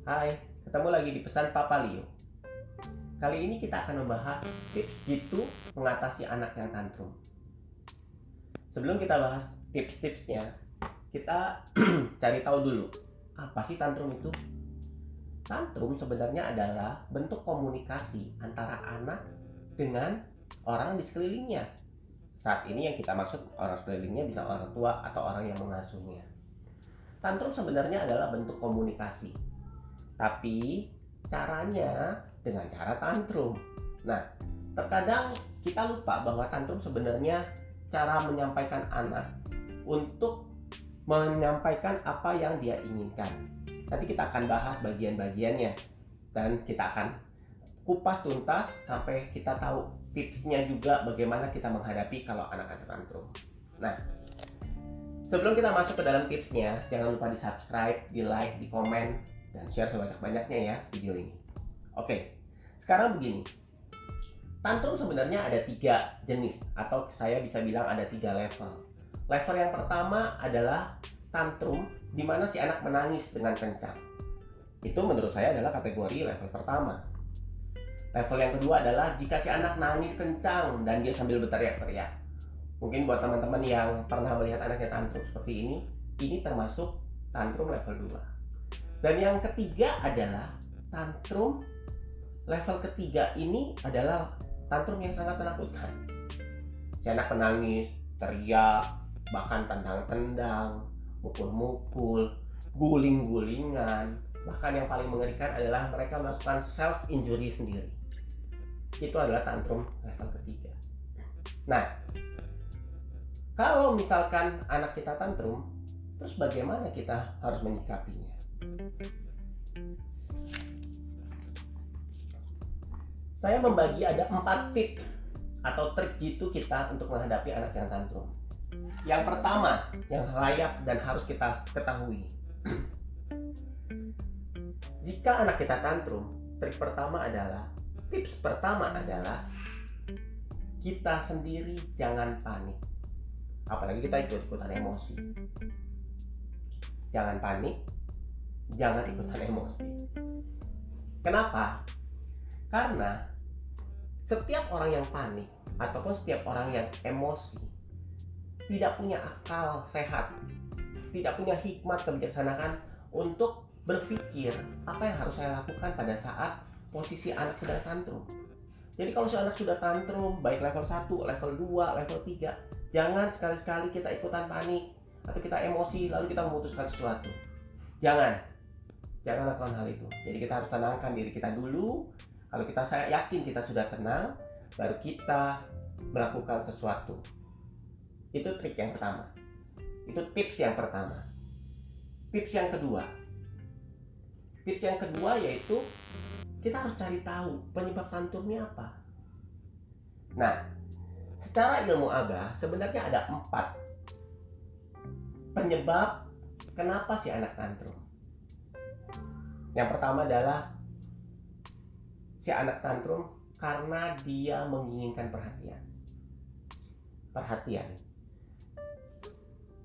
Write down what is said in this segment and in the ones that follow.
Hai, ketemu lagi di Pesan Papa Leo. Kali ini kita akan membahas tips jitu mengatasi anak yang tantrum. Sebelum kita bahas tips-tipsnya, kita cari tahu dulu, apa sih tantrum itu? Tantrum sebenarnya adalah bentuk komunikasi antara anak dengan orang di sekelilingnya. Saat ini yang kita maksud orang sekelilingnya bisa orang tua atau orang yang mengasuhnya. Tantrum sebenarnya adalah bentuk komunikasi, tapi caranya dengan cara tantrum. Nah, terkadang kita lupa bahwa tantrum sebenarnya cara menyampaikan anak untuk menyampaikan apa yang dia inginkan. Nanti kita akan bahas bagian-bagiannya dan kita akan kupas tuntas sampai kita tahu tipsnya juga bagaimana kita menghadapi kalau anak ada tantrum. Nah, sebelum kita masuk ke dalam tipsnya, jangan lupa di subscribe, di like, di komen, dan share sebanyak-banyaknya ya video ini. Oke, sekarang begini. Tantrum sebenarnya ada 3 jenis, atau saya bisa bilang ada 3 level. Level yang pertama adalah tantrum di mana si anak menangis dengan kencang. Itu menurut saya adalah kategori level pertama. Level yang kedua adalah jika si anak nangis kencang dan dia sambil berteriak-teriak. Mungkin buat teman-teman yang pernah melihat anaknya tantrum seperti ini termasuk tantrum level 2. Dan yang ketiga adalah tantrum level ketiga ini adalah tantrum yang sangat menakutkan. Si anak menangis, teriak, bahkan tendang-tendang, mukul-mukul, guling-gulingan. Bahkan yang paling mengerikan adalah mereka melakukan self-injury sendiri. Itu adalah tantrum level ketiga. Nah, kalau misalkan anak kita tantrum, terus bagaimana kita harus menyikapinya? Saya membagi ada 4 tips atau trik jitu kita untuk menghadapi anak yang tantrum. Yang pertama, yang layak dan harus kita ketahui. Jika anak kita tantrum, tips pertama adalah kita sendiri jangan panik. Apalagi kita ikut-ikutan emosi. Jangan panik, jangan ikutan emosi. Kenapa? Karena setiap orang yang panik ataupun setiap orang yang emosi tidak punya akal sehat, tidak punya hikmat kebijaksanaan untuk berpikir apa yang harus saya lakukan pada saat posisi anak sedang tantrum. Jadi kalau si anak sudah tantrum, baik level 1, level 2, level 3, jangan sekali-sekali kita ikutan panik atau kita emosi lalu kita memutuskan sesuatu. Jangan lakukan hal itu. Jadi kita harus tenangkan diri kita dulu. Kalau saya yakin kita sudah tenang, baru kita melakukan sesuatu. Itu trik yang pertama. Itu tips yang pertama. Tips yang kedua yaitu kita harus cari tahu penyebab tantrumnya apa. Nah, secara ilmu ABA sebenarnya ada 4 penyebab kenapa si anak tantrum. Yang pertama adalah si anak tantrum karena dia menginginkan perhatian.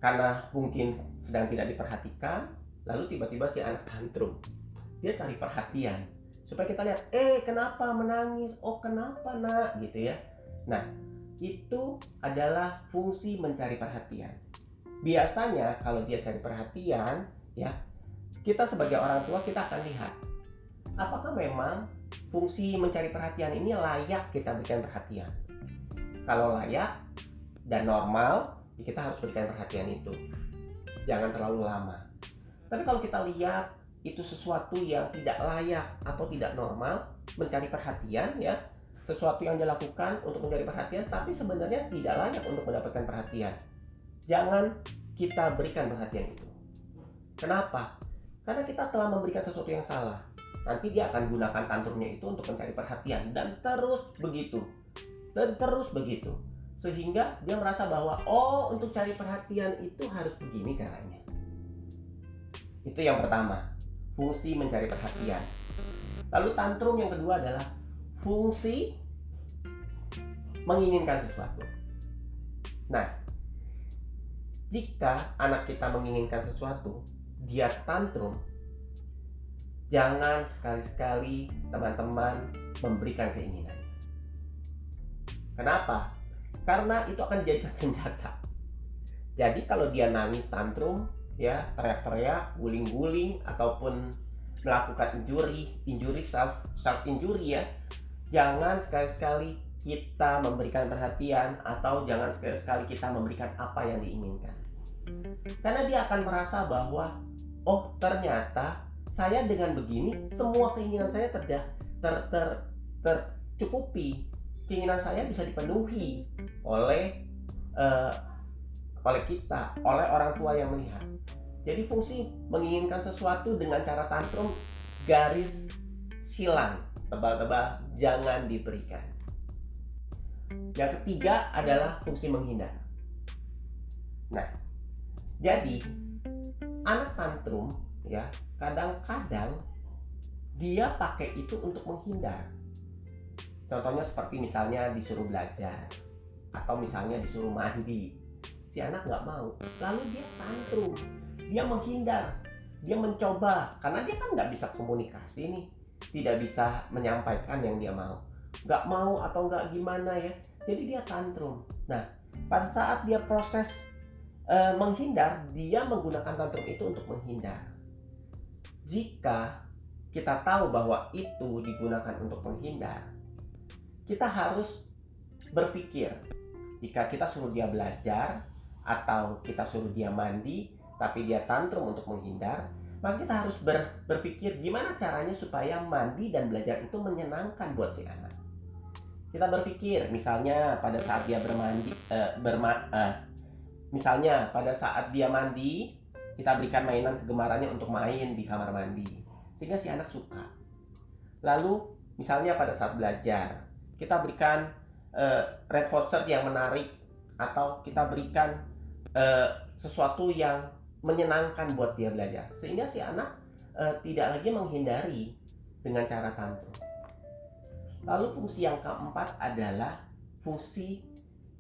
Karena mungkin sedang tidak diperhatikan, lalu tiba-tiba si anak tantrum. Dia cari perhatian supaya kita lihat, kenapa menangis? Oh, kenapa nak? Gitu ya. Nah, itu adalah fungsi mencari perhatian. Biasanya kalau dia cari perhatian, ya, kita sebagai orang tua kita akan lihat apakah memang fungsi mencari perhatian ini layak kita berikan perhatian. Kalau layak dan normal, kita harus berikan perhatian itu. Jangan terlalu lama. Tapi kalau kita lihat itu sesuatu yang tidak layak atau tidak normal, mencari perhatian ya, sesuatu yang dilakukan untuk mencari perhatian tapi sebenarnya tidak layak untuk mendapatkan perhatian, jangan kita berikan perhatian itu. Kenapa? Karena kita telah memberikan sesuatu yang salah. Nanti dia akan gunakan tantrumnya itu untuk mencari perhatian dan terus begitu. Sehingga dia merasa bahwa untuk cari perhatian itu harus begini caranya. Itu yang pertama, fungsi mencari perhatian. Lalu tantrum yang kedua adalah fungsi menginginkan sesuatu. Nah, jika anak kita menginginkan sesuatu, dia tantrum, jangan sekali-sekali teman-teman memberikan keinginan. Kenapa? Karena itu akan dijadikan senjata. Jadi kalau dia nangis tantrum, ya teriak-teriak, guling-guling, ataupun melakukan injury self injury ya, jangan sekali-sekali kita memberikan perhatian atau jangan sekali-sekali kita memberikan apa yang diinginkan. Karena dia akan merasa bahwa oh ternyata saya dengan begini semua keinginan saya tercukupi, keinginan saya bisa dipenuhi oleh kita, oleh orang tua yang melihat. Jadi fungsi menginginkan sesuatu dengan cara tantrum, garis silang, tebal-tebal, jangan diberikan. Yang ketiga adalah fungsi menghindar. Nah, jadi anak tantrum ya kadang-kadang dia pakai itu untuk menghindar. Contohnya seperti misalnya disuruh belajar atau misalnya disuruh mandi, si anak nggak mau, lalu dia tantrum, dia menghindar, dia mencoba, karena dia kan nggak bisa komunikasi nih, tidak bisa menyampaikan yang dia mau, nggak mau atau nggak gimana ya, jadi dia tantrum. Nah, pada saat dia proses menghindar, dia menggunakan tantrum itu untuk menghindar. Jika kita tahu bahwa itu digunakan untuk menghindar, kita harus berpikir, jika kita suruh dia belajar atau kita suruh dia mandi tapi dia tantrum untuk menghindar, maka kita harus berpikir gimana caranya supaya mandi dan belajar itu menyenangkan buat si anak. Kita berpikir misalnya pada saat dia misalnya pada saat dia mandi, kita berikan mainan kegemarannya untuk main di kamar mandi sehingga si anak suka. Lalu misalnya pada saat belajar, kita berikan red voucher yang menarik atau kita berikan sesuatu yang menyenangkan buat dia belajar sehingga si anak tidak lagi menghindari dengan cara tantrum. Lalu fungsi yang keempat adalah fungsi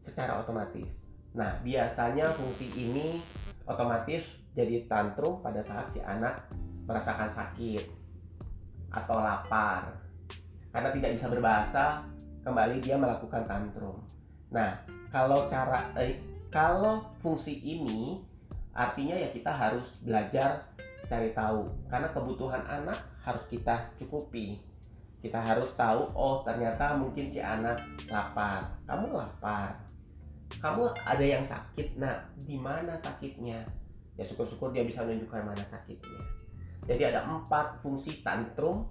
secara otomatis. Nah, biasanya fungsi ini otomatis jadi tantrum pada saat si anak merasakan sakit atau lapar. Karena tidak bisa berbahasa, kembali dia melakukan tantrum. Nah, kalau fungsi ini artinya ya kita harus belajar cari tahu, karena kebutuhan anak harus kita cukupi. Kita harus tahu, oh ternyata mungkin si anak lapar. Kamu lapar, kamu ada yang sakit, nah di mana sakitnya? Ya syukur-syukur dia bisa menunjukkan mana sakitnya. Jadi ada 4 fungsi tantrum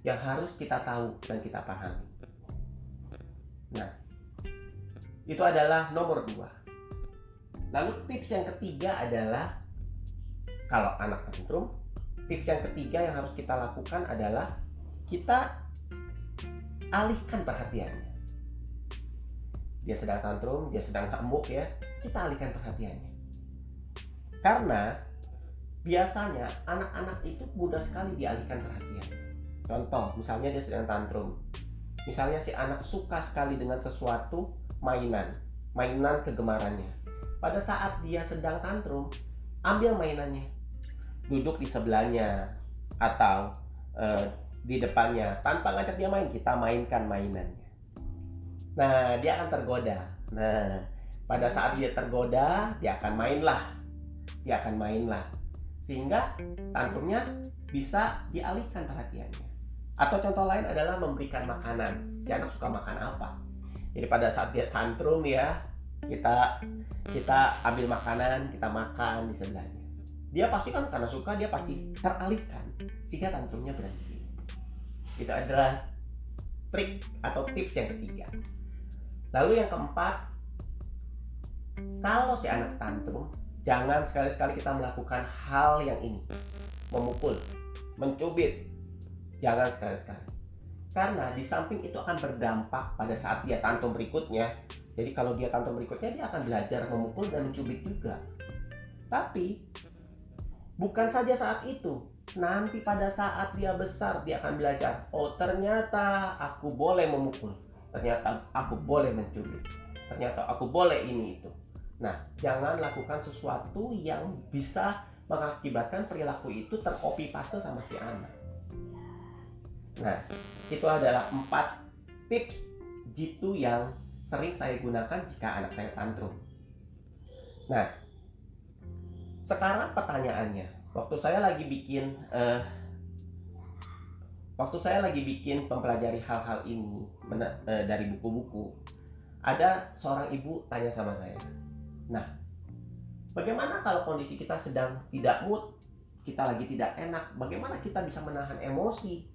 yang harus kita tahu dan kita pahami. Nah, itu adalah nomor 2. Lalu tips yang ketiga adalah, kalau anak tantrum, tips yang ketiga yang harus kita lakukan adalah kita alihkan perhatiannya. Dia sedang tantrum, dia sedang ngamuk ya, kita alihkan perhatiannya. Karena biasanya anak-anak itu mudah sekali dialihkan perhatian. Contoh, misalnya dia sedang tantrum. Misalnya si anak suka sekali dengan sesuatu mainan kegemarannya. Pada saat dia sedang tantrum, ambil mainannya, duduk di sebelahnya atau di depannya, tanpa ngajak dia main, kita mainkan mainannya. Nah, dia akan tergoda. Nah, pada saat dia tergoda, dia akan mainlah. Sehingga tantrumnya bisa dialihkan perhatiannya. Atau contoh lain adalah memberikan makanan. Si anak suka makan apa? Jadi pada saat dia tantrum ya, kita ambil makanan, kita makan di sebelahnya. Dia pasti kan karena suka, dia pasti teralihkan sehingga tantrumnya berhenti. Itu adalah trik atau tips yang ketiga. Lalu yang keempat, kalau si anak tantrum, jangan sekali-sekali kita melakukan hal yang ini, memukul, mencubit. Jangan sekali-sekali. Karena di samping itu akan berdampak pada saat dia tantrum berikutnya. Jadi kalau dia tantrum berikutnya, dia akan belajar memukul dan mencubit juga. Tapi bukan saja saat itu, nanti pada saat dia besar dia akan belajar, oh ternyata aku boleh memukul, ternyata aku boleh mencubit, ternyata aku boleh ini itu. Nah, jangan lakukan sesuatu yang bisa mengakibatkan perilaku itu tercopy paste sama si anak. Nah, itu adalah 4 tips jitu yang sering saya gunakan jika anak saya tantrum. Nah, sekarang pertanyaannya, waktu saya lagi bikin mempelajari hal-hal ini dari buku-buku, ada seorang ibu tanya sama saya, nah, bagaimana kalau kondisi kita sedang tidak mood, kita lagi tidak enak, bagaimana kita bisa menahan emosi?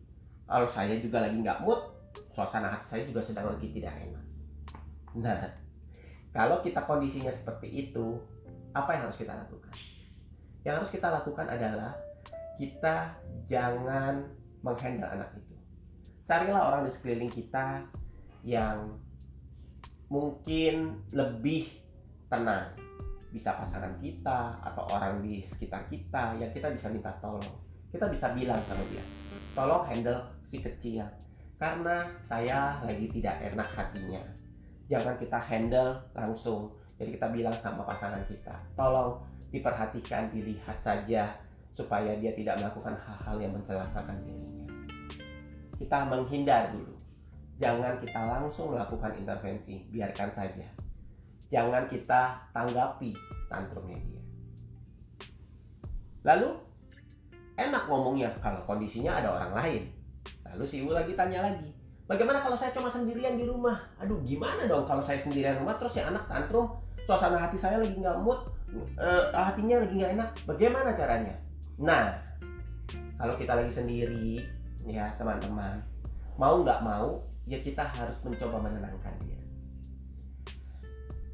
Kalau saya juga lagi nggak mood, suasana hati saya juga sedang lagi tidak enak. Nah, kalau kita kondisinya seperti itu, apa yang harus kita lakukan? Yang harus kita lakukan adalah kita jangan menghandle anak itu. Carilah orang di sekeliling kita yang mungkin lebih tenang. Bisa pasangan kita atau orang di sekitar kita yang kita bisa minta tolong. Kita bisa bilang sama dia, tolong handle si kecil, karena saya lagi tidak enak hatinya. Jangan kita handle langsung. Jadi kita bilang sama pasangan kita, tolong diperhatikan, dilihat saja supaya dia tidak melakukan hal-hal yang mencelakakan dirinya. Kita menghindar dulu. Jangan kita langsung melakukan intervensi, biarkan saja. Jangan kita tanggapi tantrumnya dia. Lalu enak ngomongnya kalau kondisinya ada orang lain. Lalu si ibu lagi tanya lagi, bagaimana kalau saya cuma sendirian di rumah? Aduh, gimana dong kalau saya sendirian di rumah terus ya anak tantrum, suasana hati saya lagi nggak mood, hatinya lagi nggak enak, bagaimana caranya? Nah, kalau kita lagi sendiri, ya teman-teman, mau nggak mau, ya kita harus mencoba menenangkan dia.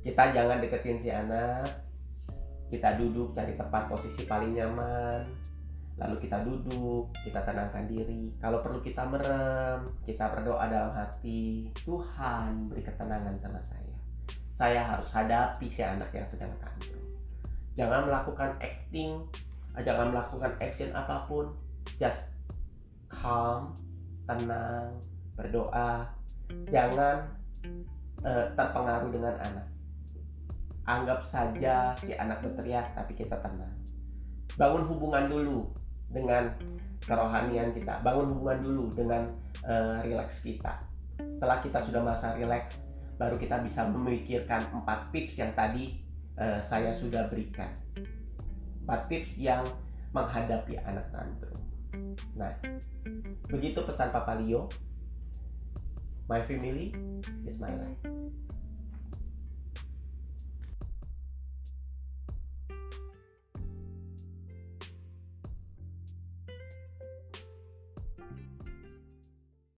Kita jangan deketin si anak, kita duduk cari tempat posisi paling nyaman, lalu kita duduk, kita tenangkan diri. Kalau perlu kita merem, kita berdoa dalam hati, Tuhan beri ketenangan sama saya. Saya harus hadapi si anak yang sedang tantrum. Jangan melakukan acting, jangan melakukan action apapun, just calm, tenang, berdoa. Jangan terpengaruh dengan anak. Anggap saja si anak berteriak, tapi kita tenang. Bangun hubungan dulu dengan kerohanian kita. Bangun hubungan dulu dengan relax kita. Setelah kita sudah merasa relax, baru kita bisa memikirkan 4 tips yang tadi saya sudah berikan. 4 tips yang menghadapi anak tantrum. Nah, begitu pesan Papa Leo. My family is my life.